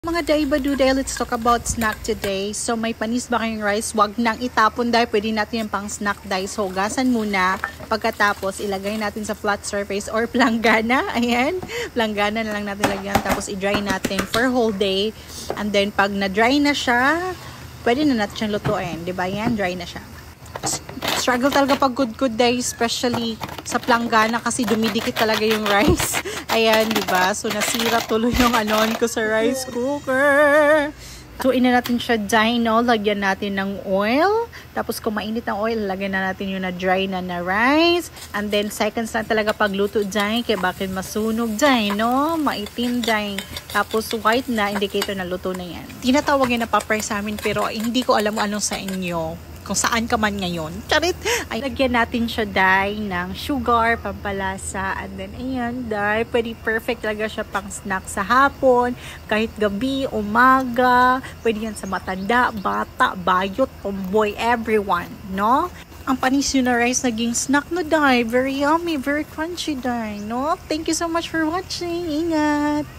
Mga day, let's talk about snack today. So, may panis ba kayong rice? Wag nang itapon dahil pwede natin yung pang snack dahil. So, hugasan muna. Pagkatapos, ilagay natin sa flat surface or planggana. Ayan. Planggana na lang natin lagyan. Tapos, i-dry natin for whole day. And then, pag na-dry na siya, pwede na natin siyang lutuin. Diba? Yan, dry na siya. Struggle talaga pag good day, especially sa planggana kasi dumidikit talaga yung rice. Ayan, di ba? So, nasira tuloy yung anon ko sa rice cooker. So, ina natin siya dino. Lagyan natin ng oil. Tapos, kung mainit ang oil, lagyan na natin yung na-dry na rice. And then, seconds lang talaga pagluto dyan. Kaya bakit masunog dyan, no? Maitim dyan. Tapos, white na indicator na luto na yan. Tinatawag yan na popper sa amin, pero hindi ko alam anong sa inyo. Kung saan ka man ngayon. Charit! Ay, lagyan natin siya dye ng sugar, pampalasa, and then, ayan, dye. Pwede perfect talaga siya pang snack sa hapon, kahit gabi, umaga, pwede yan sa matanda, bata, bayot, tomboy, everyone, no? Ang panis yun na rice naging snack na dye. Very yummy, very crunchy dye, no? Thank you so much for watching. Ingat!